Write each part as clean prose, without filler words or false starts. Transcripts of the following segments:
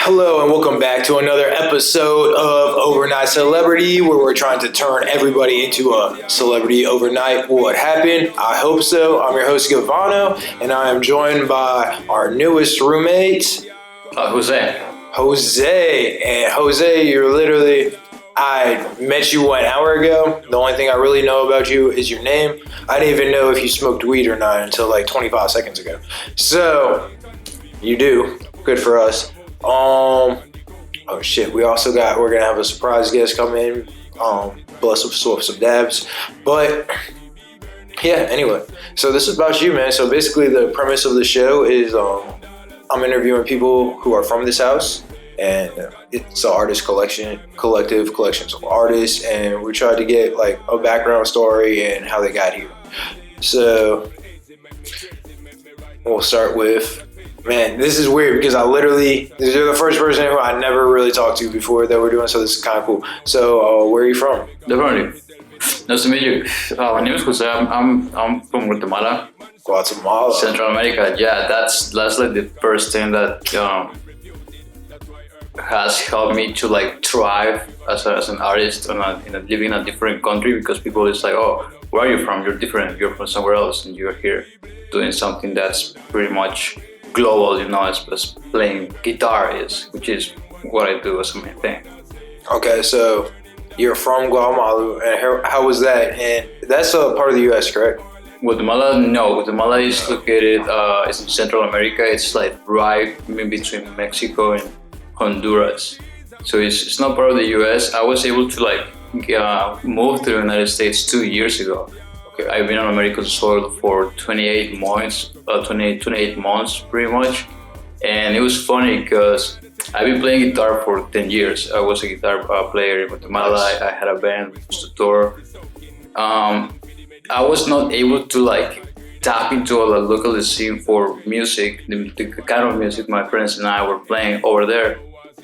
Hello and welcome back to another episode of Overnight Celebrity, where we're trying to turn everybody into a celebrity overnight. What happened? I hope so. I'm your host Gavano, and I am joined by our newest roommate, Jose. And Jose, I met you an hour ago. The only thing I really know about you is your name. I didn't even know if you smoked weed or not until like 25 seconds ago. So, you do. Good for us. Oh shit, we're gonna have a surprise guest come in, bless us with some dabs. But yeah, anyway, so this is about you, man. So basically the premise of the show is I'm interviewing people who are from this house, and it's an artist collections of artists, and we tried to get like a background story and how they got here. So we'll start with, man, this is weird because you're the first person who I never really talked to before that we're doing, so this is kind of cool. So, where are you from? Definitely. Nice to meet you. My name is Jose. I'm from Guatemala. Guatemala. Central America. Yeah, that's like the first thing that has helped me to like thrive as an artist living in a different country, because people is like, oh, where are you from? You're different. You're from somewhere else, and you're here doing something that's pretty much global, as playing guitar which is what I do as a main thing. Okay, so you're from Guatemala, and how was that? And that's a part of the U.S., correct? Guatemala, no. Guatemala is located, it's in Central America. It's like right in between Mexico and Honduras. So it's not part of the U.S. I was able to move to the United States 2 years ago. Okay, I've been on American soil for 28 months pretty much. And it was funny because I've been playing guitar for 10 years. I was a guitar player in Guatemala. I had a band, used to tour. I was not able to tap into a local scene for music, the kind of music my friends and I were playing over there.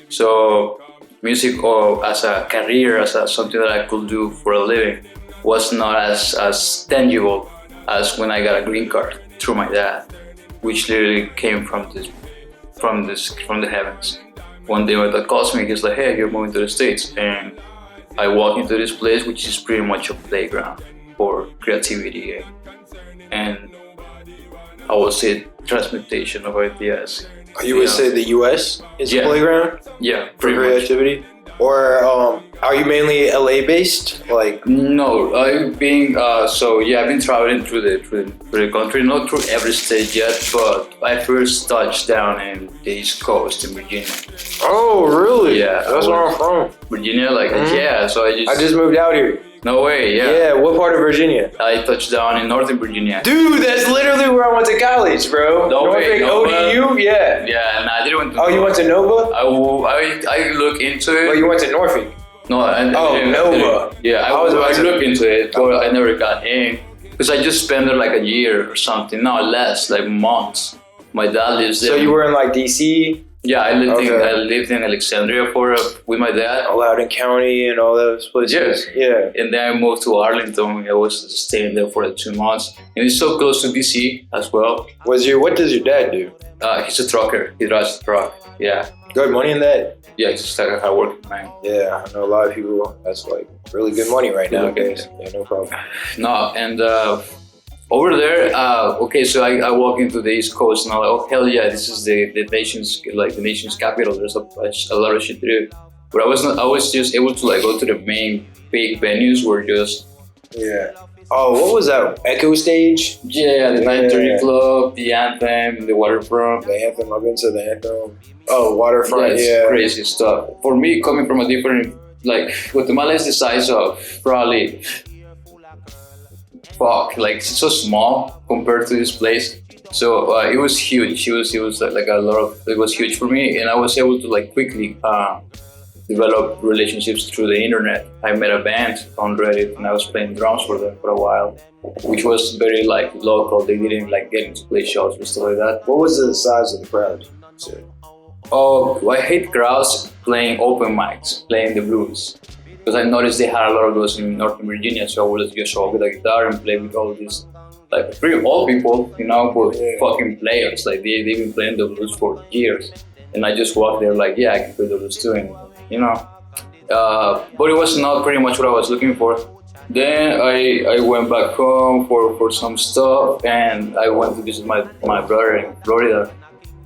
So music as a career, as something that I could do for a living, was not as tangible as when I got a green card through my dad, which literally came from the heavens. One day my dad calls me, he's like, hey, you're moving to the States. And I walk into this place, which is pretty much a playground for creativity and I would say transmutation of ideas. You would say the U.S. is a playground? Yeah, for creativity? Or are you mainly LA based? No, I've been I've been traveling through the country, not through every state yet, but I first touched down in the East Coast in Virginia. Oh, really? Yeah, that's where I'm from. Virginia, yeah. So I just moved out here. No way, yeah. Yeah, what part of Virginia? I touched down in Northern Virginia. Dude, that's literally where I went to college, bro. Norfolk, ODU? Yeah. Yeah, I didn't went to Nova. You went to Nova? I look into it. But you went to Norfolk? No, Nova. I looked into it, but I never got in. Because I just spent there like a year or something, no less, like months. My dad lives there. So you were in DC? Yeah, I lived in Alexandria with my dad. Loudoun County and all those places. Yeah. And then I moved to Arlington. I was staying there for 2 months. And it's so close to DC as well. What does your dad do? He's a trucker. He drives a truck. Yeah. Good money in that? Yeah, he's just like a hard working man. Yeah, I know a lot of people. That's really good money right now. Yeah, no problem. No, and over there, so I walk into the East Coast and I'm like, oh hell yeah, this is the nation's capital. There's a lot of shit to do. But I was just able to go to the main big venues where just Oh, what was that? Echo Stage? Yeah, the 930 Club, the Anthem, the Waterfront. The Anthem, I've been to the Anthem. Oh, Waterfront, it's crazy stuff. For me, coming from a different, Guatemala is the size of probably, it's so small compared to this place. So it was huge. It was it was huge for me, and I was able to quickly develop relationships through the internet. I met a band on Reddit and I was playing drums for them for a while, which was very local. They didn't get into play shows and stuff like that. What was the size of the crowd? Oh, I hate crowds playing open mics, playing the blues. Because I noticed they had a lot of those in Northern Virginia, so I would just show up with a guitar and play with all these pretty old people, but fucking players. They've been playing the blues for years. and I just walked there like, yeah, I can play the blues too, and you know. But it was not pretty much what I was looking for. Then I went back home for some stuff, and I went to visit my brother in Florida,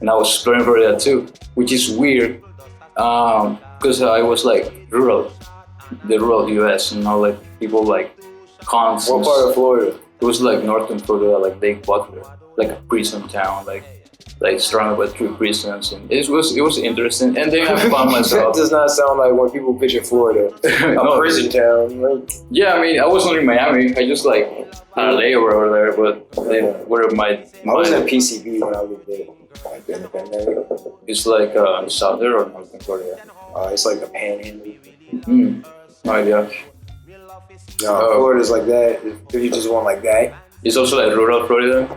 and I was exploring Florida too, which is weird, because I was like the rural US, you know, like people like cons. What part of Florida? It was like northern Florida, like Lake Butler, like a prison town, like surrounded by 3 prisons, and it was interesting. And then I found myself. That does not sound like when people picture Florida, a prison town. Right? Yeah, I mean, I wasn't in Miami. I just like had a layover over there, but then where my I was in PCB when I was there. Like in the pandemic. It's like southern or northern Florida. It's like the Panhandle. No idea. No, Florida's like that. If you just want like that. It's also like rural Florida.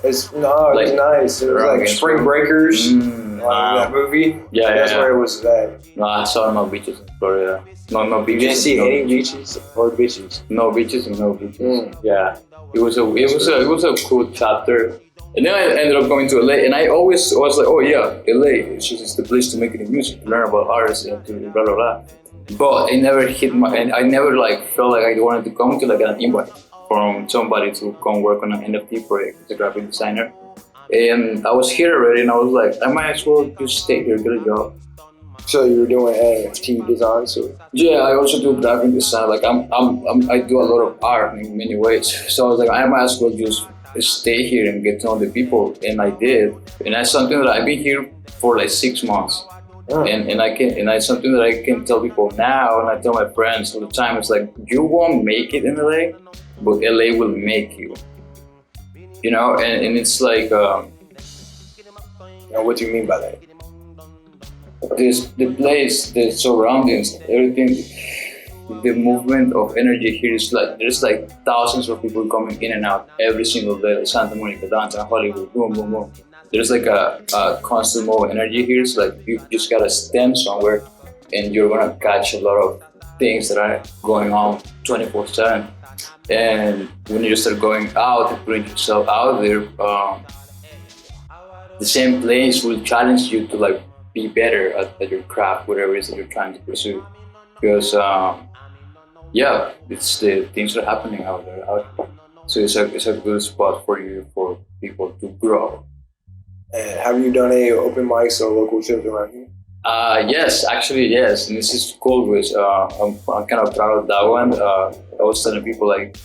It was nice. It was like Spring Breakers, that movie. Yeah, that's where it was at. No, I saw no beaches in Florida. No beaches. You didn't see any beaches or beaches? No beaches and no beaches. Yeah, it was a cool chapter. And then I ended up going to LA, and I always was like, oh yeah, LA, it's just the place to make any music, to learn about artists, and to blah blah blah. But it never and I never like felt like I wanted to come to like an invite from somebody to come work on an NFT project as a graphic designer. And I was here already, and I was like, I might as well just stay here, get a job. So you were doing NFT design, so? Yeah, I also do graphic design. Like I do a lot of art in many ways. So I was like, I might as well just stay here and get to know the people, and I did. And that's something that I've been here for like 6 months. And it's something that I can tell people now, and I tell my friends all the time. It's like, you won't make it in LA, but LA will make you. You know, and it's like. What do you mean by that? The place, the surroundings, everything. The movement of energy here is like, there's like thousands of people coming in and out every single day. Like Santa Monica, downtown Hollywood, boom, boom, boom. There's like a constant mode of energy here. So like you just gotta stand somewhere, and you're gonna catch a lot of things that are going on 24/7. And when you start going out and putting yourself out there, the same place will challenge you to like be better at your craft, whatever it is that you're trying to pursue. Because yeah, it's the things that are happening out there. So it's a good spot for people to grow. And have you done any open mics or local shows around here? Yes, actually, yes. And this is cool, because I'm kind of proud of that one. I was telling people, like,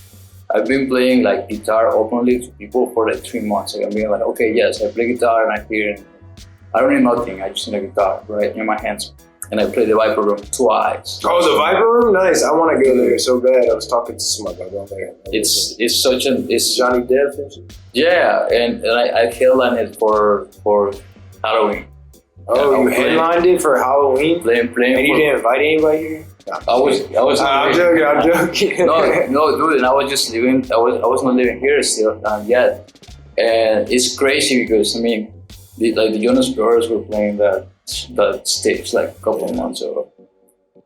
I've been playing like guitar openly to people for like 3 months. Like, I'm being like, okay, yes, I play guitar and I'm here, and I don't need nothing. I just need a guitar right in my hands. And I played the Viper Room twice. Oh, the Viper Room? Nice. I want to go there so bad. I was talking to somebody about there. It's Johnny Depp. Yeah, and I headlined it for Halloween. Oh, you headlined it for Halloween? Playing. And you didn't invite anybody here? I'm joking. No, dude. And I was just living. I was not living here still yet, and it's crazy because I mean, the Jonas Brothers were playing that stage like a couple of months ago.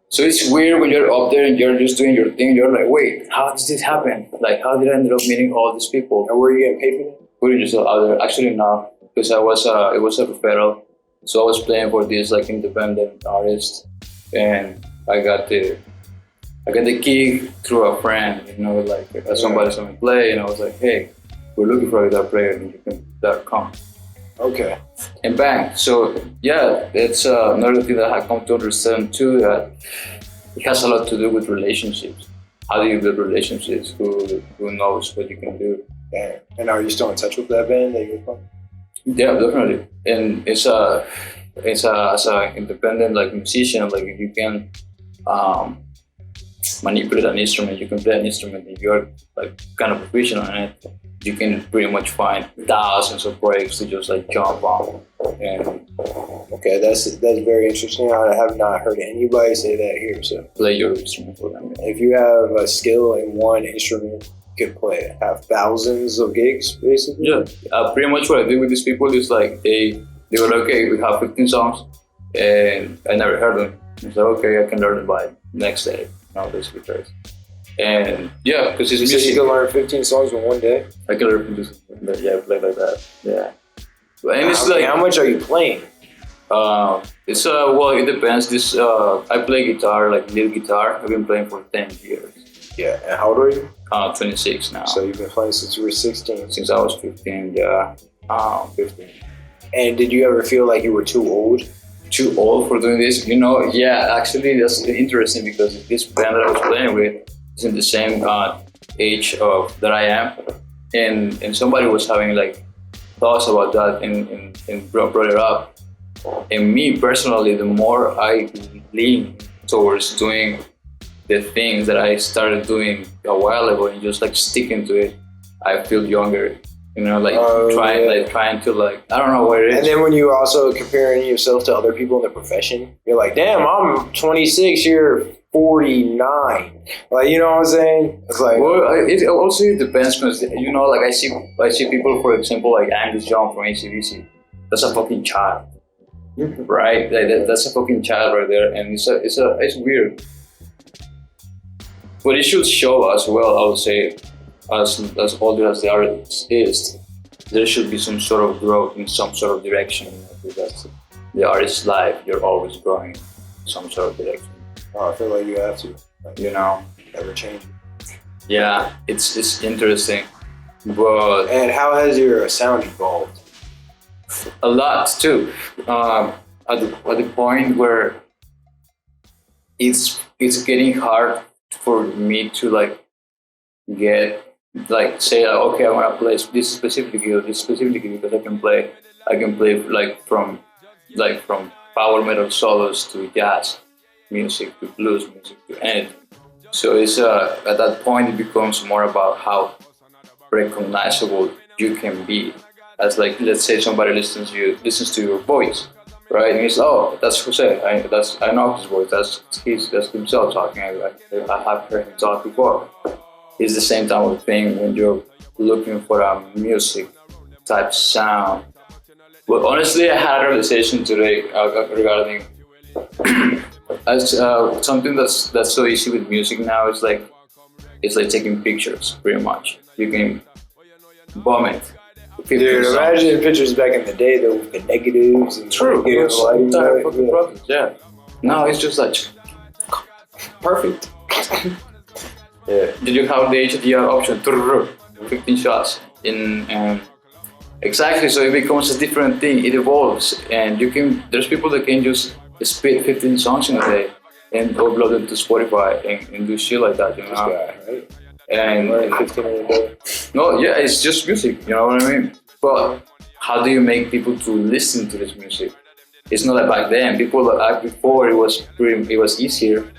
So it's weird when you're up there and you're just doing your thing. You're like, wait, how did this happen? Like, how did I end up meeting all these people? And were you getting paid for that? Putting yourself out there. Actually, no, because it was a referral. So I was playing for this like independent artist, and I got the gig through a friend. You know, like somebody saw me play, and I was like, hey, we're looking for a guitar player, and you can come. Okay. And bang. So yeah, it's another thing that I come to understand too, that it has a lot to do with relationships. How do you build relationships? Who knows what you can do? Yeah. And are you still in touch with that band that you're from? Yeah, definitely. And it's as an independent like musician, like if you can manipulate an instrument, you can play an instrument, and you're like kind of proficient on it, you can pretty much find thousands of breaks to just like jump on. And okay, that's very interesting. I have not heard anybody say that here. So play your instrument for them. If you have a skill in one instrument, you can have thousands of gigs, basically. Yeah, pretty much what I do with these people is like they were like, okay, we have 15 songs, and I never heard them. It's like, okay, I can learn them by next day. Now basically first. And yeah, because it's music. You can learn 15 songs in one day? I can learn 15 songs, play like that. Yeah. And it's how much are you playing? It's well, it depends. This I play guitar, like lead guitar. I've been playing for 10 years. Yeah. And how old are you? 26 now. So you've been playing since you were 16. Since I was 15, yeah. 15. And did you ever feel like you were too old? Too old for doing this? Yeah, actually that's interesting because this band that I was playing with is in the same age of that I am. And somebody was having like thoughts about that and brought it up. And me personally, the more I lean towards doing the things that I started doing a while ago and just like sticking to it, I feel younger. Trying to I don't know what it is. And then when you also comparing yourself to other people in the profession, you're like, damn, I'm 26, you're 49. Like, you know what I'm saying? It's like, well, it also depends because I see people, for example, like Angus Young from AC/DC. That's a fucking child, right? That's a fucking child right there, and it's weird. But it should show as well. I would say, as older as the artist is, there should be some sort of growth in some sort of direction. Because the artist's life, you're always growing in some sort of direction. Oh, I feel like you have to. Like, never change. Yeah, it's interesting. But and how has your sound evolved? A lot too. At the point where it's getting hard for me to say okay, I want to play this specifically because I can play from power metal solos to jazz music to blues music to anything. So it's at that point it becomes more about how recognizable you can be. As let's say somebody listens to your voice, right? And he's that's Jose. I know his voice. That's himself talking. I have heard him talk before. It's the same type of thing when you're looking for a music type sound. But honestly, I had a realization today regarding something that's so easy with music now. It's like taking pictures, pretty much. You can bomb it. Dude, imagine pictures back in the day though with the negatives and true. Yeah. Now it's just like perfect. Yeah. Did you have the HDR option? 15 shots in exactly. So it becomes a different thing. It evolves, and there's people that can just spit 15 songs in a day and upload them to Spotify and do shit like that. You know. This guy, right? And 15 in a day. No, yeah, it's just music. You know what I mean? But how do you make people to listen to this music? It's not like back then. People before it was easier.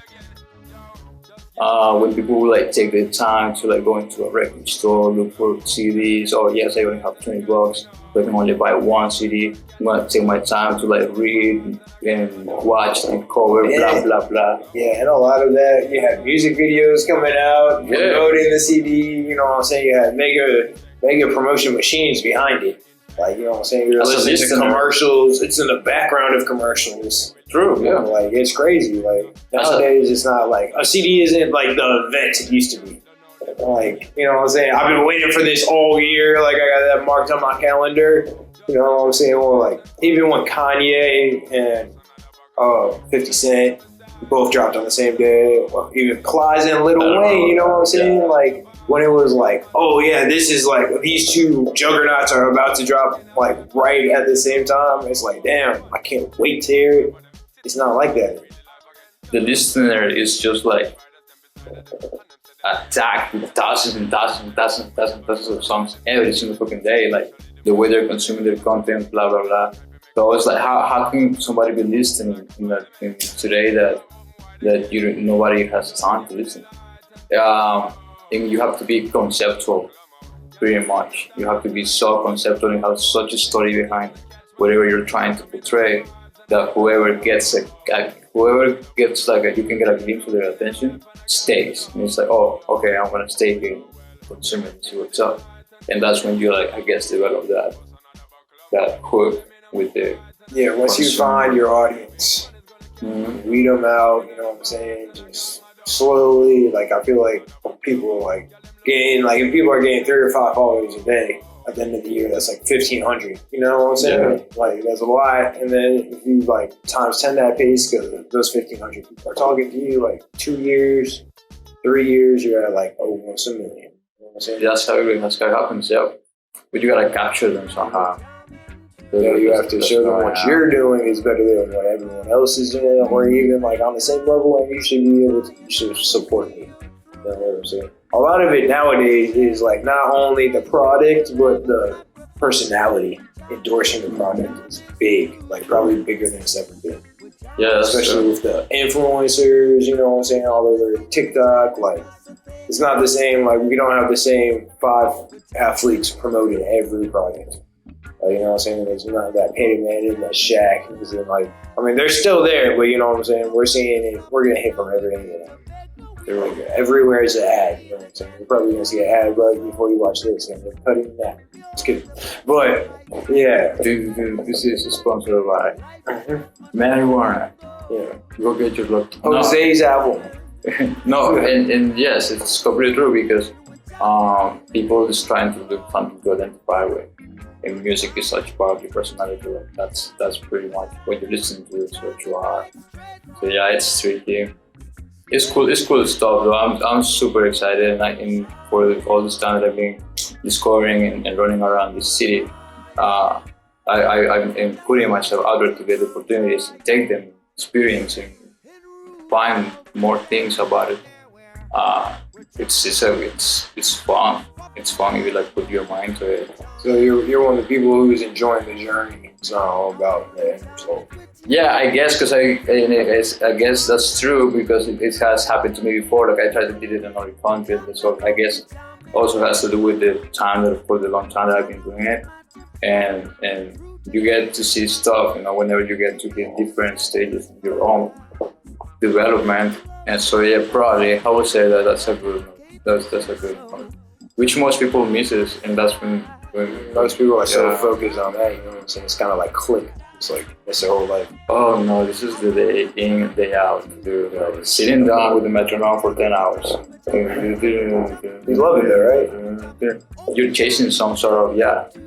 When people would take the time to go into a record store, look for CDs. Oh yes, I only have $20, so I can only buy one CD. I'm gonna take my time to read and watch the cover, blah blah blah. Yeah, and a lot of that, you had music videos coming out, promoting the CD. You know what I'm saying? You had mega promotion machines behind it. You know what I'm saying? You're listening to commercials. It's in the background of commercials. True, yeah. It's crazy. Nowadays, it's not a CD isn't the event it used to be. You know what I'm saying? I've been waiting for this all year. I got that marked on my calendar. You know what I'm saying? Well, even when Kanye and 50 Cent both dropped on the same day, or even Plies and Lil Wayne, you know what I'm saying? Yeah. When it was oh yeah, this is these two juggernauts are about to drop right at the same time. It's damn, I can't wait to hear it. It's not like that. The listener is just attacked with thousands and thousands and thousands and thousands and thousands of songs every single fucking day. The way they're consuming their content, blah blah blah. So it's how can somebody be listening in today that nobody has time to listen? And you have to be conceptual, pretty much. You have to be so conceptual and have such a story behind whatever you're trying to portray that whoever gets you can get a glimpse of their attention, stays. And it's oh, okay, I'm gonna stay here, consume it, see what's up. And that's when you develop that hook with the once you find your audience, weed them out. You know what I'm saying? Just slowly, I feel people getting if people are getting 3 or 5 followers a day, at the end of the year, that's like 1,500. You know what I'm saying? Yeah. Like that's a lot. And then if you like times 10 that pace, because those 1,500 people are talking to you, like 2 years, 3 years, you're at like almost 1 million. You know what I'm saying? That's how it happens. Yeah, but you gotta capture them somehow. Yeah, you have to show them what you're doing is better than what everyone else is doing, or even like on the same level, and you should support me. You know what I'm saying? A lot of it nowadays is like not only the product, but the personality endorsing the product is big, like probably bigger than it's ever been. Yeah, especially with the influencers, you know what I'm saying, all over TikTok. Like, it's not the same, like, we don't have the same 5 athletes promoting every product. Like, you know what I'm saying? There's not that Payton Manning, that Shaq. Because like, I mean, they're still there, but you know what I'm saying? We're seeing it, we're going to hit from everything. You know? They're like, everywhere is an ad. You know what I'm saying? You're probably going to see an ad right before you watch this, and they're cutting that. Just kidding. But, yeah. This is sponsored by marijuana. Yeah. Go get your look. Jose's album. No, and yes, it's completely true because people is trying to look something to identify with. And music is such part of your personality. Like that's pretty much what you listen to. It's what you are. So yeah, it's tricky. It's cool stuff though. I'm super excited, and for all this time that I've been discovering and running around this city, I'm putting myself out there to get opportunities and take them, experience and find more things about it. It's fun. It's fun if you like put your mind to it. So you're one of the people who's enjoying the journey. It's not all about the end result. Yeah, I guess because I guess that's true because it has happened to me before. Like I tried to do it in another country, so I guess also has to do with the time that for the long time that I've been doing it, and you get to see stuff. You know, whenever you get to be in different stages of your own development, and so yeah, probably I would say that that's a good one, which most people misses, and that's when most people are so focused on that. You know what I'm saying? It's kind of like click. It's like that's their whole life. Oh no, this is the day in and day out, dude. Like, sitting down with the metronome for 10 hours. You love it there, right? You're chasing some sort of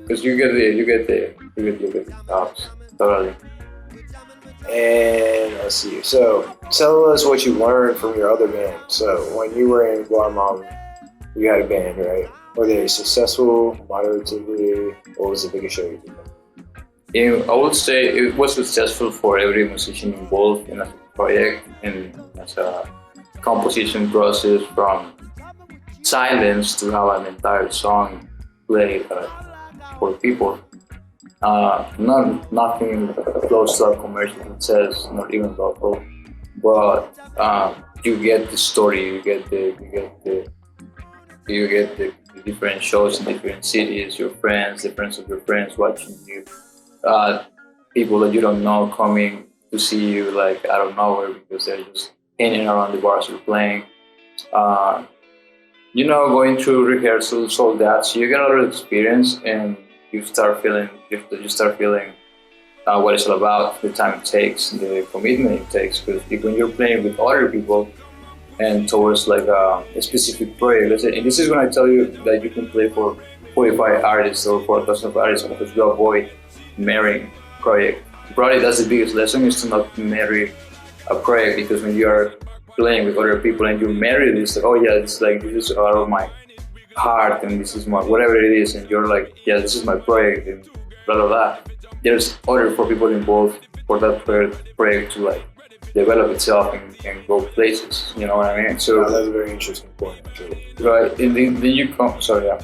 because you get the stops totally. And let's see. So tell us what you learned from your other band. So when you were in Guatemala, you had a band, right? Were they successful, moderately? What was the biggest show you did? I would say it was successful for every musician involved in a project and as a composition process from silence to have an entire song played for people. Nothing close to a commercial success, not even local, but you get the story, you get the different shows in different cities, your friends, the friends of your friends watching you. People that you don't know coming to see you like out of nowhere because they're just hanging around the bars you're playing. Going through rehearsals, all that. So you get a lot of experience and you start feeling what it's all about, the time it takes, the commitment it takes. Because when you're playing with other people and towards like a specific project, let's say, and this is when I tell you that you can play for 45 artists or 4,000 artists because you avoid marrying project. Probably that's the biggest lesson is to not marry a project because when you are playing with other people and you marry this, like, oh yeah, it's like this is out of my heart and this is my whatever it is, and you're like, yeah, this is my project and blah blah blah. There's other 4 people involved for that project to like develop itself and go places. You know what I mean? So that's a very interesting point, actually. Right, and then you come. Sorry, yeah.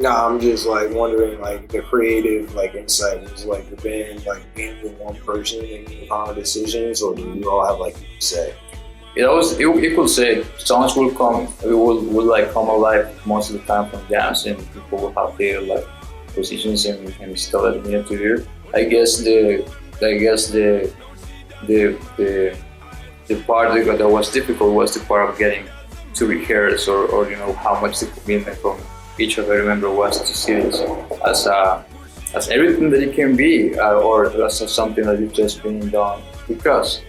No, I'm just like wondering, like the creative like insight was like the band like being with one person making final decisions, or do you all have like say? You could say songs will like come alive most of the time from jams, and people will have their like positions and stuff that they need to do. I guess the part that was difficult was the part of getting to rehearse or how much the commitment from each of every member was to see this as everything that it can be, or as something that is just being done because,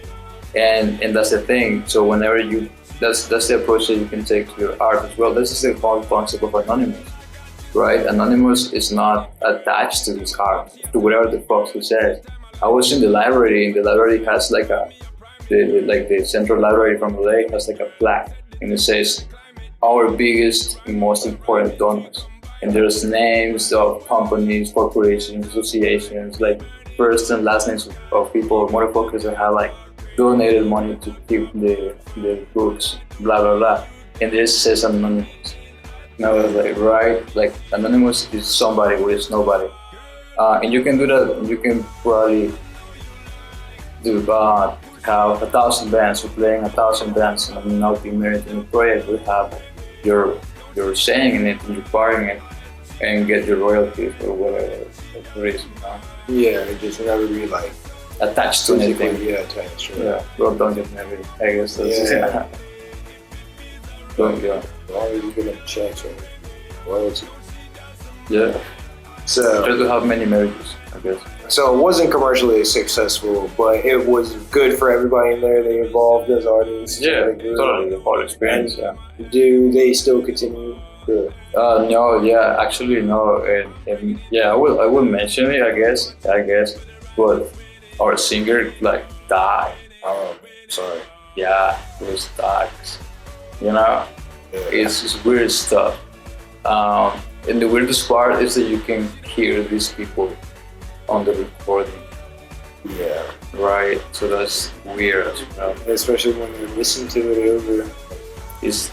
and that's the thing. So whenever that's the approach that you can take to your art as well. This is the whole concept of anonymous. right? Anonymous is not attached to his art, to whatever the fuck he says. I was in the library, and the library has like the central library from LA has like a plaque, and it says our biggest and most important donors. And there's names of companies, corporations, associations, like first and last names of people, motherfuckers that have like donated money to keep the books, blah blah blah. And this says Anonymous. And I was like, right, like Anonymous is somebody who is nobody. And you can do that. You can probably do have 1,000 bands, or playing 1,000 bands, and not be married in the project. We have your saying in it, and requiring it, and get your royalties or whatever the reason. Yeah, it just never be like attached to anything. Yeah, attached. Right? Yeah, well, don't get married. I guess that's yeah. Don't go. As long as you get a checks or royalty. Yeah. So try to have many marriages, I guess. So it wasn't commercially successful, but it was good for everybody in there. They involved as artists. Yeah, totally. The whole experience. Yeah. Do they still continue? No, yeah, actually no, and yeah, I will mention it, I guess, but our singer like died. Oh, sorry. Yeah, it was dark. You know, it's weird stuff. And the weirdest part is that you can hear these people on the recording. Yeah. Right. So that's weird as well. Especially when you listen to it over. It's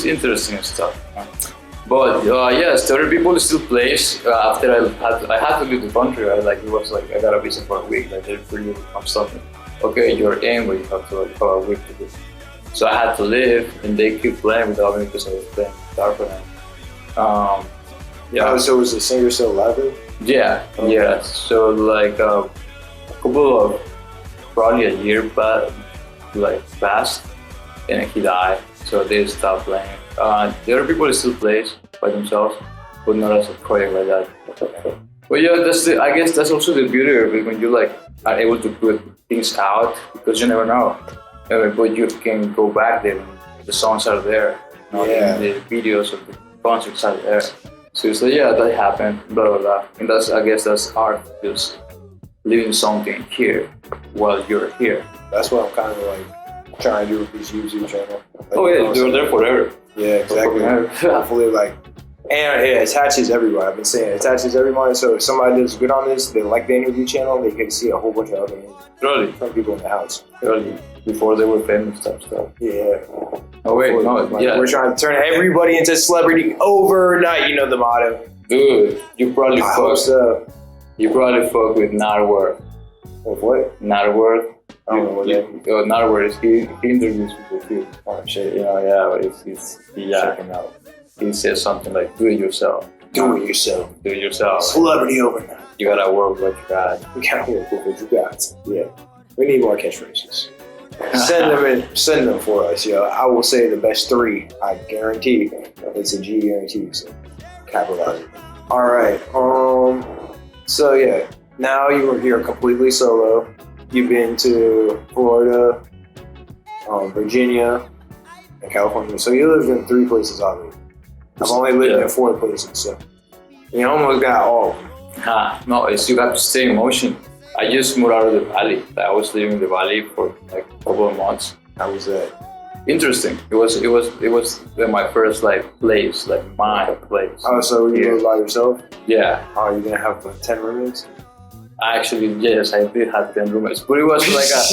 interesting stuff. But yes, the other people still plays. After I had to leave the country. I got a visa for a week. Like they're pretty something. Okay, you're in, but you have to for a week to do. So I had to leave, and they keep playing without me because I was playing guitar for them. Yeah. Oh, so was the singer still alive? Yeah, okay. Yeah. So like a couple of probably a year passed, and he died. So they stopped playing. The other people still plays by themselves, but not as a project like that. But yeah, I guess that's also the beauty of it when you like are able to put things out because you never know. But you can go back there when the songs are there. You know, yeah. The videos of the concerts are there. So it's like, yeah, that happened, blah blah blah. And I guess that's art, just living something here while you're here. That's what I'm kind of like trying to do with this YouTube channel. Like, oh yeah, they're there forever. Yeah, exactly. Hopefully, like, and it attaches everybody. I've been saying it attaches everybody. So if somebody does good on this, they like the interview channel, they can see a whole bunch of other really from people in the house. Really, before they were famous stuff. Yeah. Oh wait, no, like, yeah. We're trying to turn everybody into celebrity overnight. You know the motto. Dude, you probably You probably fuck with Narworth. With what? Narworth. I don't know what that is. Narworth, he interviews people too. Oh shit. Yeah, but it's check him out. He says something like, do it yourself. Do it yourself. Do it yourself. Celebrity overnight. You gotta work what you got. You gotta work with what you got. Yeah. We need more catchphrases. Send them for us, yo. I will say the best 3. I guarantee. It's a G guarantee, so capitalize it. Alright, so yeah, now you're completely solo. You've been to Florida, Virginia, and California. So you lived in 3 places already. I've only lived in 4 places, so you almost got all of them. No, you got to stay in motion. I just moved out of the valley. I was living in the valley for like a couple of months. How was that? Interesting. It was my first like place, like my place. Oh, so you lived by yourself? Yeah. Oh, you're gonna have 10 roommates? Actually, yes, I did have 10 roommates, but it was like a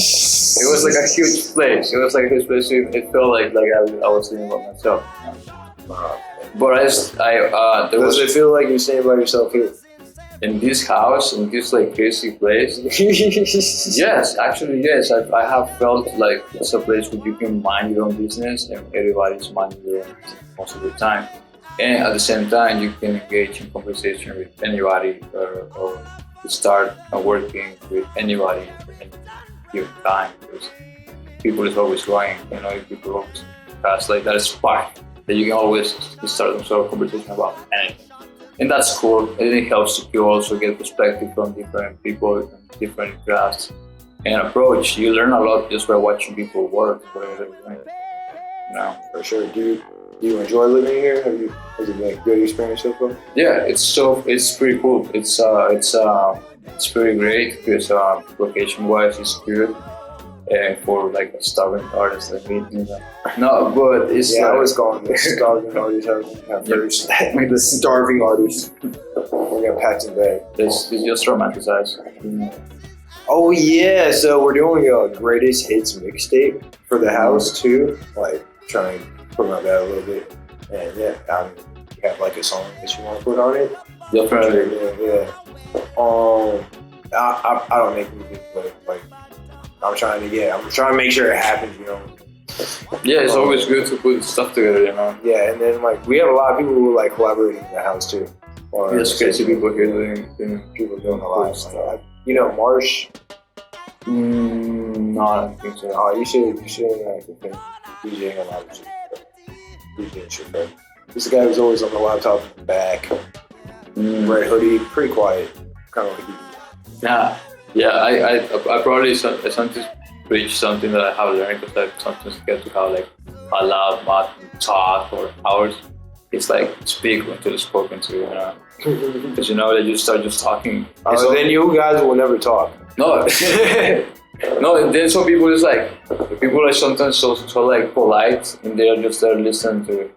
huge place. It was like a huge place. It felt like I was living by myself. But does it feel like you're staying by yourself here? In this house, in this like crazy place? Yes, actually yes. I have felt like it's a place where you can mind your own business and everybody's minding their own business most of the time. And at the same time, you can engage in conversation with anybody or start working with anybody at any given time because people is always growing, people always has like that spark that you can always start some sort of conversation about anything. And that's cool, and it helps you also get perspective from different people and different crafts and approach. You learn a lot just by watching people work, whatever they're doing. For sure. Do Do you enjoy living here? Has it been a good experience so far? Yeah, it's pretty cool. It's pretty great because location wise it's good. And for like a starving artist like me, no, but it's I was calling the starving artist at first. Like the starving artist. We're gonna pack in bed. It's just romanticized. Oh yeah, so we're doing a greatest hits mixtape for the house too. Like trying to promote that a little bit. And yeah, you have like a song that you want to put on it. Definitely. Yeah. I don't make music, but like I'm trying to make sure it happens, you know. Yeah, it's always good to put stuff together, you know. Yeah, and then like we have a lot of people who like collaborate in the house too. There's crazy people here doing a lot of stuff. You know, Marsh. No, I don't think so. Oh, you should like think DJing a lot of shit. DJ shit. This guy was always on the laptop in the back. Red hoodie, pretty quiet, kind of like you. Yeah. I probably sometimes preach something that I have learned because I sometimes get to have like a loud mouth talk for hours. It's like speak until it's spoken to, you know. Because you know that you start just talking. So then you guys will never talk. No. No, and then some people is like people are sometimes so like polite and they're just there listening to it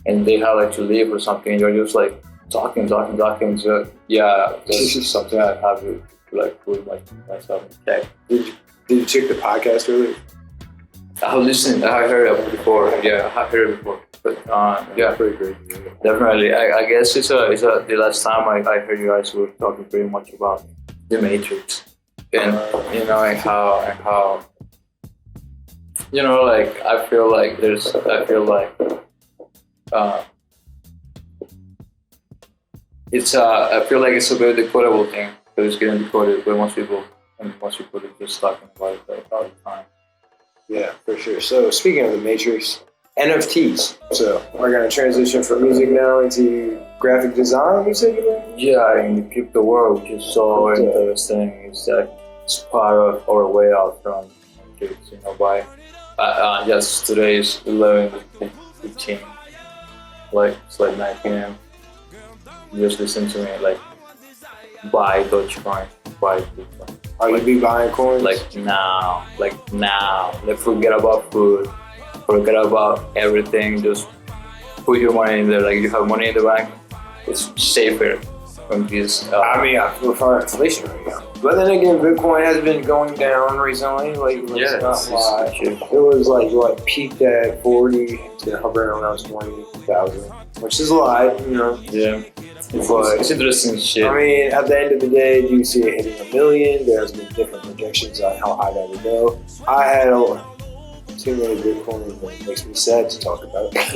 and they have like to leave or something and you're just like talking. So yeah, that's something I have to like put myself in check. Did you check the podcast earlier? I listened. I heard it before. Yeah, I have heard it before. But yeah, pretty great. Definitely. I guess it's the last time I heard you guys were talking pretty much about the Matrix, and you know, and how you know, like I feel like it's a very decodable thing. But it's getting decoded by most people, and most people are just talking about it all the time. Yeah, for sure. So speaking of the Matrix, NFTs. So we're gonna transition from music now into graphic design. You said you were? Yeah, in the crypto world, which is so interesting. It's it's part of our way out from Matrix. You know, by just today is 11:15. Like it's like 9 p.m. You just listen to me like. Buy Dogecoin, buy Bitcoin. Are you be buying coins? Like now. Like forget about food, forget about everything. Just put your money in there. Like you have money in the bank, it's safer from this. I prefer inflation right now. But then again, Bitcoin has been going down recently. Like let's not lie. It was like peaked at 40 to hovering around 20,000, which is a lot, you know. Yeah. But it's interesting shit. I mean, at the end of the day, do you see it hitting 1 million? There's been different projections on how high that would go. I had too many Bitcoin, and it makes me sad to talk about. But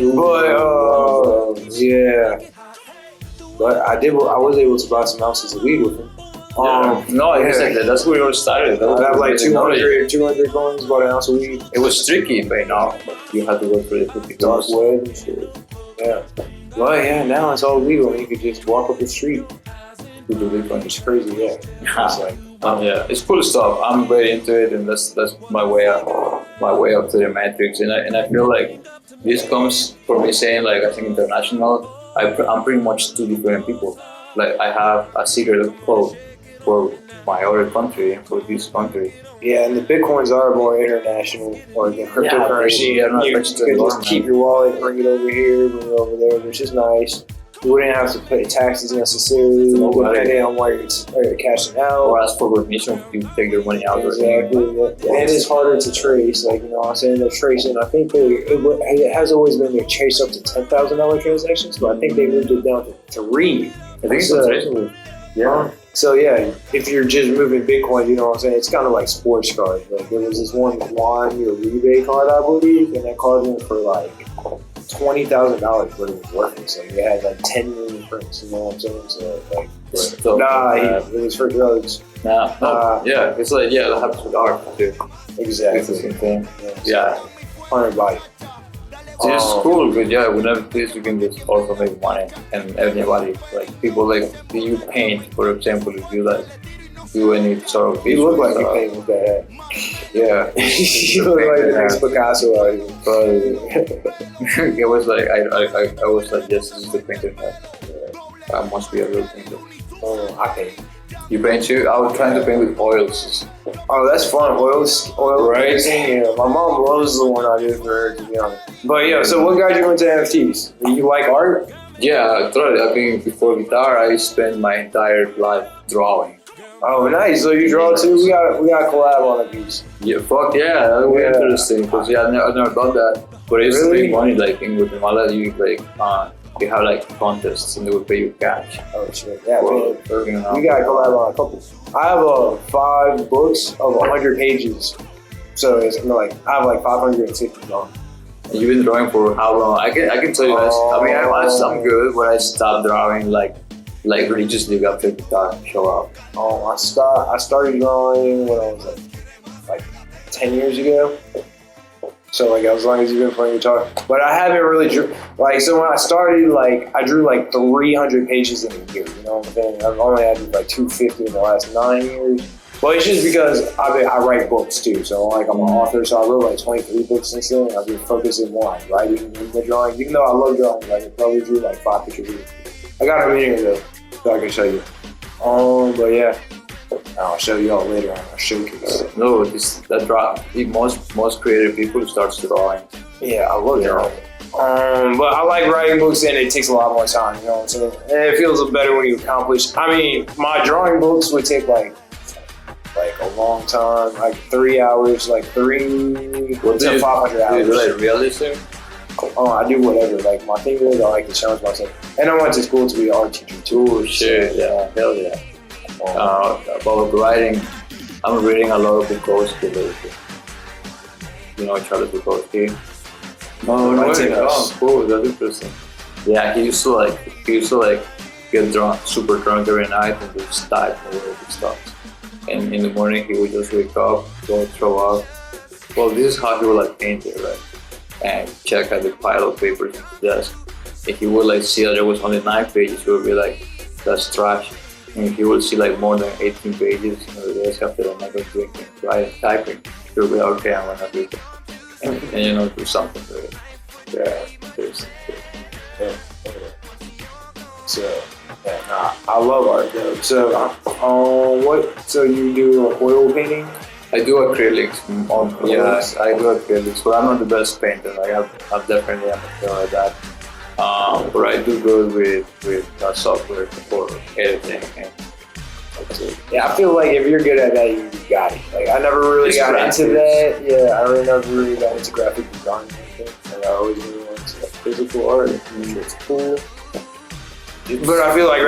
yeah. But I was able to buy some ounces of weed with him. That's where it all started. I have like 200 coins, bought an ounce of weed. It was tricky, but now you have to go through the 50 dark web and shit. Yeah. Well, yeah, now it's all legal and you can just walk up the street. It's crazy, yeah. It's like, it's cool stuff. I'm very into it, and that's my way up to the Matrix. And I feel like this comes from me saying, like, I think international. I'm pretty much two different people. Like I have a secret code for my other country and for this country. Yeah, and the Bitcoins are more international, or the cryptocurrency. You can just keep your wallet, bring it over here, bring it over there, which is nice. You wouldn't have to pay taxes necessarily, depending on where you're cashing out. Or ask for permission to take your money out. Exactly. And it's harder to trace, like, you know what I'm saying? They're tracing, I think it has always been they chase up to $10,000 transactions, but I think they moved it down to 3. I think it's traceable. Yeah. So yeah, if you're just moving Bitcoin, you know what I'm saying? It's kind of like sports cards. Like there was this one Juan or rebate card, I believe, and that card went for like $20,000, but it was worthless. Like it had like 10 million prints. You know what I'm saying? So like, it was for drugs. Yeah, it's like that happens with art too. Exactly. It's the same thing. Yeah. 100 bytes. It's cool, but yeah, whenever this you can just also make money, and everybody, like people like you paint, for example, if you like do any sort of. You look like you stuff. paint with that. Yeah, You look like the next Picasso out here. but it was like I was like, yes, this is the painter. I must be a real painter. Oh, I paint. You paint too? I was trying to paint with oils. Oh, that's fun. Oil Right. painting. Yeah, my mom loves the one I did for her, to be honest. But yeah, so what got you into NFTs? You like art? Yeah, totally. I think before guitar, I spent my entire life drawing. Oh, nice. So you draw too? We got collab on a piece. Yeah, fuck yeah, that was Yeah. interesting because I've never done that. But it's Really? really money. Like in Guatemala, you you have like contests and they will pay you cash. Oh shit. Yeah, Well, man. We got collab on a couple. I have 5 books of 100 pages. So it's like I have like 550 on. And you've been drawing for how long? I can tell you this. I mean, I'm good, but I stopped drawing like religiously after guitar show up. I started drawing when I was like 10 years ago. So like as long as you've been playing guitar, but I haven't really drew like. So when I started, like I drew like 300 pages in a year. You know what I'm saying? I've only had like 250 in the last 9 years. Well, it's just because I write books too. So like I'm an author, so I wrote like 23 books since then. I've been focusing more on writing than the drawing. Even though I love drawing, like I probably drew like 5 pictures a week. I got a meeting though, so I can show you. But yeah. I'll show you all later on our showcase. No, that draw. Most creative people starts drawing. Yeah, I love drawing. But I like writing books and it takes a lot more time, you know what I'm saying? And it feels better when you accomplish. I mean, my drawing books would take like a long time, like 3 hours, like 3 to 500 hours. Do you like realism? Oh, I do whatever. Like my thing is I like to challenge myself. And I went to school to be an art teacher too. Oh shit, yeah, hell yeah. About writing, I'm reading a lot of Bukowski lately. You know Charles Bukowski? Oh, cool, that's interesting. Yeah, he used to get drunk, super drunk every night and just type all of his stuff. And in the morning he would just wake up, go throw up. Well, this is how he would like paint it, right? And check out the pile of papers in his desk. If he would like see that there was only 9 pages, he would be like, that's trash. And if you will see like more than 18 pages in the desk after I'm not drinking, writing, typing, you'll be like, okay, I'm gonna do it. And do something with it. Yeah. So, I love art though. So, so you do oil painting? I do acrylics. Yes, I do acrylics, but I'm not the best painter. I'm definitely amateur at that. But I do good with software for editing. Yeah, I feel like if you're good at that, you got it. Like I never really got into that. Yeah, I never really got into graphic design. Like I always really went into physical art. It's cool. But I feel like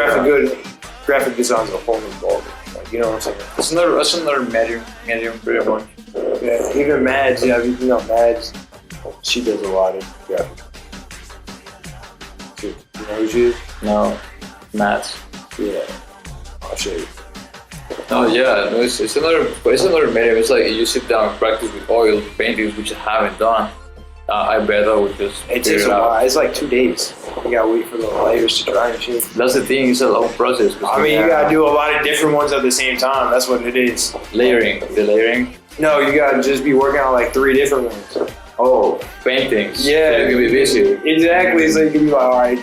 graphic design is a whole new ballgame. Like you know what I'm saying? That's another medium pretty much. Yeah, even Mads. Yeah, you know Mads. She does a lot of graphic. You know who she is? No, Matt. Yeah, I'll show you. Oh yeah, no, it's another medium. It's like you sit down and practice with oil paintings, which I haven't done. I bet I would just. It takes a while. It's like 2 days. You gotta wait for the layers to dry and shit. That's the thing. It's a long process. I mean, you gotta do a lot of different ones at the same time. That's what it is. Layering. The layering. No, you gotta just be working on like 3 different ones. Oh, paintings. Yeah, so you can be busy. Exactly. So you can be like, all right,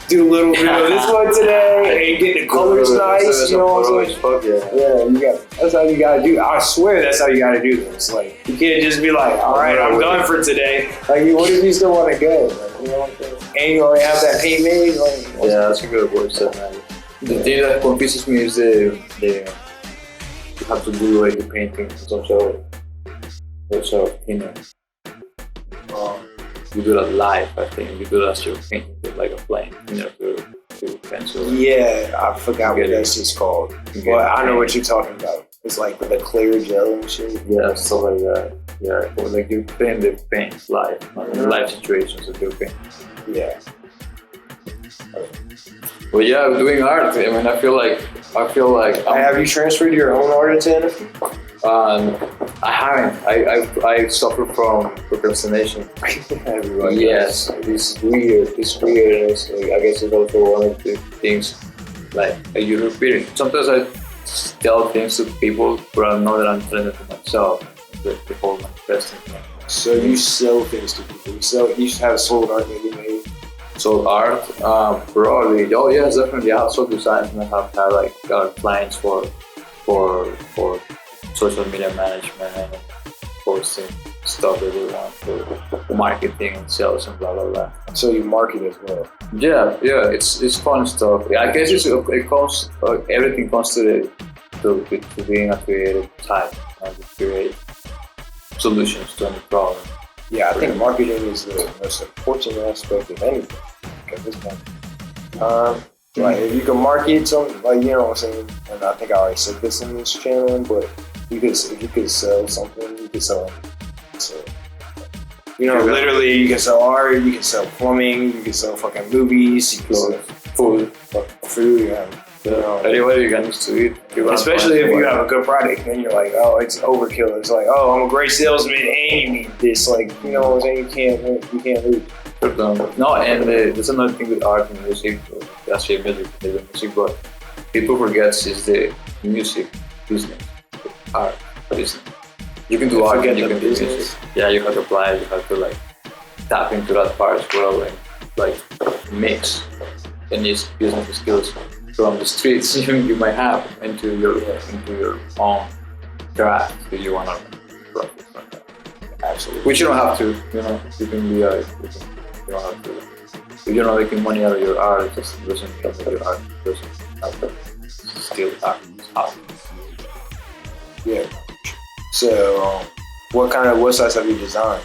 do a little bit of this one today, and get the colors nice. You know what I'm saying? Yeah, you got. That's how you gotta do. I swear, that's how you gotta do this. Like, you can't just be like, all right, I'm done for today. Like, what if you still want to go? Like, you know what I'm saying? And you already have that paint made. Like, yeah, that's a good word, man. The thing that confuses me is the you have to do like the painting some sort of you do that live, I think. You do that as you're painting with like a plane, to pencil. Yeah, I forgot what that's just called. But I know what you're talking about. It's like the clear gel and shit. Yeah, stuff like that. Yeah, or like you paint the paint live, live situations that you paint. Yeah. Well, yeah, doing art. I mean, I feel like. Have you transferred your own art into NFT? I haven't. I suffer from procrastination. Everybody yes, it's weird. It's weird. I guess it's also one of the things like you repeat it. Sometimes tell things to people, but I know that I'm telling them to myself. The whole manifesting thing. So you sell things to people. You have sold art that you made. So art, probably. Oh yes, definitely. I have sold designs and I have had like clients for social media management and posting stuff that they want for marketing and sales and blah blah blah. So you market as well. Yeah, it's fun stuff. I guess it comes everything comes to being a creative type and to create solutions to any problem. Yeah, I think marketing is the most important aspect of anything at this point. Like if you can market something, like you know what I'm saying, and I think I already said this in this channel, but if you could sell something, you could sell anything. So, you know, literally, you can sell art, you can sell plumbing, you can sell fucking movies, you can sell food, yeah. Anyway, you can just eat. Especially if you have a good product, then you're like, oh, it's overkill. It's like, oh, I'm a great salesman, and you need this. Like, you know what I'm saying? You can't lose. No, and there's another thing with art and music. Actually, music, but people forget is the music business, art business. You can do art and you can do music. Yeah, you have to apply. You have to like tap into that part as well and like mix any business skills from the streets you might have into your own craft that you want to profit from that. Absolutely. Which you don't have to. You know, you can be you don't have to. If you're not making money out of your art, it just doesn't come with your art. It doesn't have to still art. Yeah. So, what size have you designed?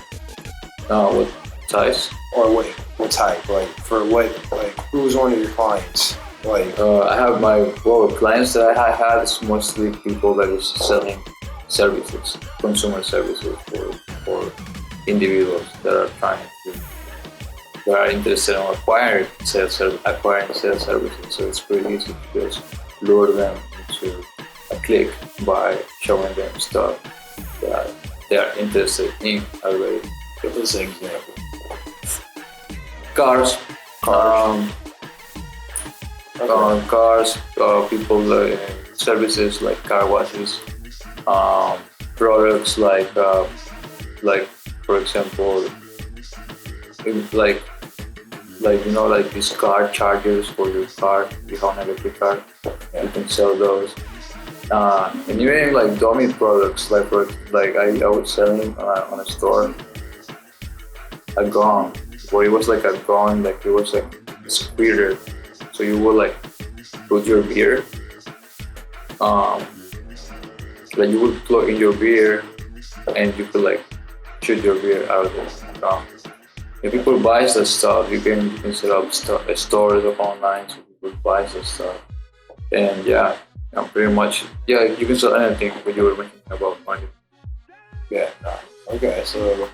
What size? Or what type? Like, for what? Like, who's one of your clients? Like, I have my clients that I had is mostly people that is selling services, consumer services for individuals that are interested in acquiring sales services. So it's pretty easy to just lure them into a click by showing them stuff that they are interested in already. give us an example. Cars. People services like car washes, products like for example, like you know, like these car chargers for your car, your own electric car. You can sell those, and even like dummy products. Like I was selling on a store a gun, where it was like a gun, like it was like a squirter. So you would like put your beer, like you would plug in your beer, and you could like shoot your beer out of the gun. If people buy that stuff, you can set up stores online, so people buy that stuff. And yeah, pretty much, yeah, you can sell anything when you were mentioning about money. Yeah. Okay. So,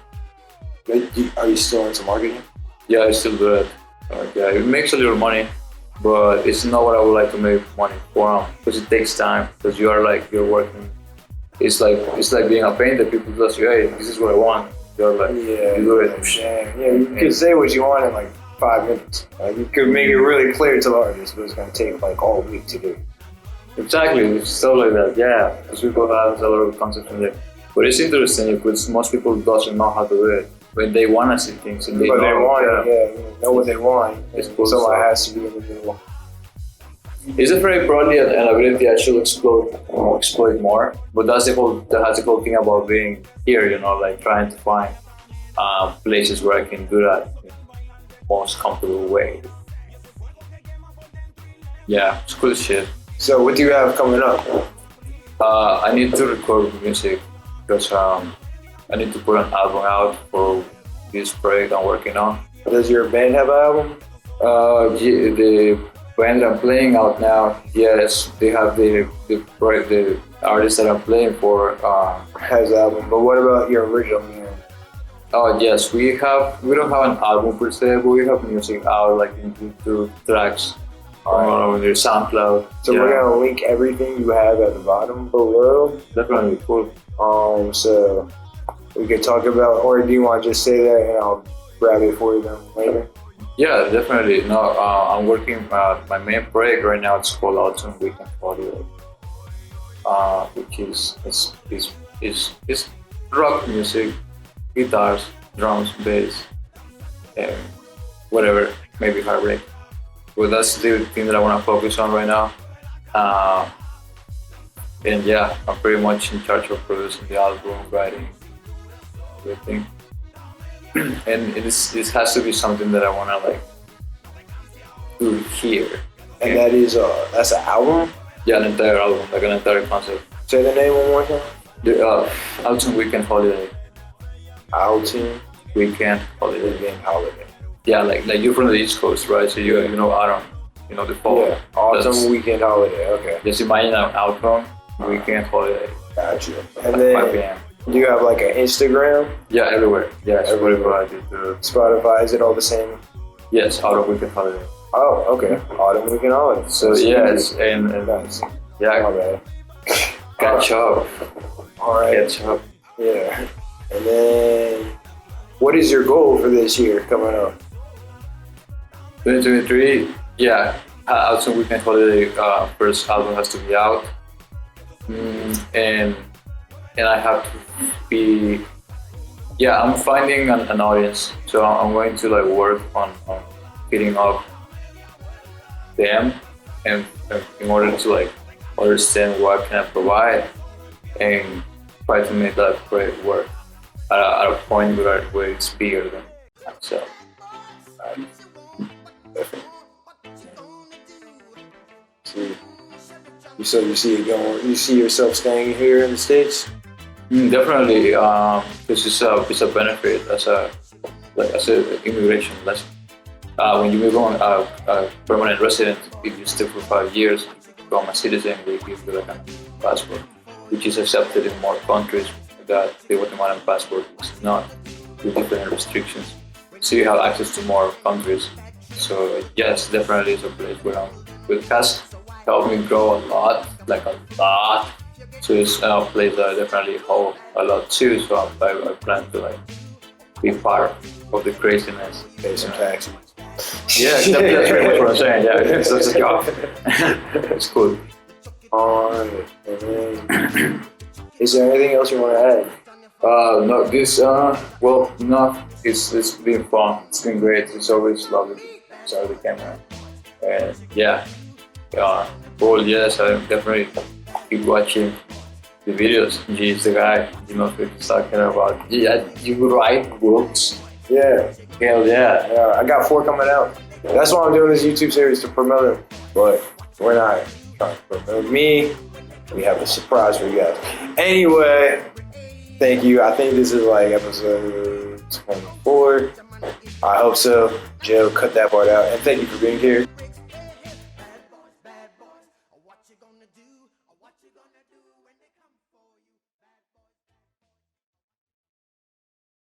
are you still into marketing? Yeah, I still do it. Yeah, it makes a little money, but it's not what I would like to make money from, because it takes time. Because you're working. It's like being a painter. People just you, hey, this is what I want. You're like, yeah, you do it. Yeah, you could say what you want in like 5 minutes. Like, you could make it really clear to the artist, but it's gonna take like all week to do. Exactly, it's stuff like that. Yeah, because people have a lot of concepts in there. But it's interesting because most people doesn't know how to do it. When they want to see things and they but know, they want it, you know what they want. Someone has to be in the middle. It's a very probably an ability I should exploit more. But that's the whole thing about being here, you know, like trying to find places where I can do that in the most comfortable way. Yeah, it's cool shit. So what do you have coming up? I need to record music because I need to put an album out for this project I'm working on. Does your band have an album? The band I'm playing out now, yes, they have the artist that I'm playing for has an album. But what about your original music? Oh yes, we don't have an album per se, but we have music out like in YouTube tracks on their SoundCloud. So we're gonna link everything you have at the bottom below. Definitely cool. So we could talk about, or do you want to just say that and I'll grab it for you then later? Yeah, definitely. No, I'm working my main project right now. It's called Autumn Weekend Audio. which is rock music, guitars, drums, bass, and whatever, maybe heartbreak. But that's the thing that I want to focus on right now. And yeah, I'm pretty much in charge of producing the album, writing, everything. And this has to be something that I want to like do here. And that is that's an album. Yeah, an entire album, like an entire concept. Say the name one more time. The Autumn Weekend Holiday. Autumn Weekend Holiday. Weekend Holiday. Yeah, like you're from the East Coast, right? So you know autumn, you know the fall. Yeah, Autumn Weekend Holiday. Okay. Just imagine an autumn weekend holiday. Gotcha. And Like then 5 p.m. do you have like an Instagram? Yeah, everywhere. Yeah, everywhere I do. Spotify, is it all the same? Yes, Autumn Weekend Holiday. Oh, okay. Autumn Weekend Holiday. So yes, and Nice. yeah, All right. catch up. All right. Catch up. Yeah. And then, what is your goal for this year coming up? 2023, yeah, Autumn Weekend Holiday first album has to be out. And I have to be, yeah, I'm finding an audience. So I'm going to like work on hitting up them and in order to like understand what can I provide and try to make that great work at a point where it's bigger than myself. Definitely. So you see it going? You see yourself staying here in the States? Definitely, this is a benefit as an immigration lesson. When you become a permanent resident, if you stay for 5 years, become a citizen, they give you like a passport, which is accepted in more countries that the Guatemalan passport is not, with different restrictions. So you have access to more countries. So yes, definitely it's a place where it has helped me grow a lot, like a lot. So it's a place that I definitely hope a lot too. So I plan to like be part of the craziness. Pay some taxes. Yeah, that's pretty much what I'm saying. Yeah, it's a job. It's cool. Alright, and then, is there anything else you want to add? No, this well, no, it's been fun. It's been great. It's always lovely to start the camera. And yeah, well, yes, I definitely keep watching the videos. He's the guy, you know, what he's talking about. Yeah, you write books. Yeah, Hell yeah. yeah, I got 4 coming out. That's why I'm doing this YouTube series to promote it. But we're not trying to promote me. We have a surprise for you guys. Anyway, thank you. I think this is like episode 24. I hope so. Joe, cut that part out. And thank you for being here.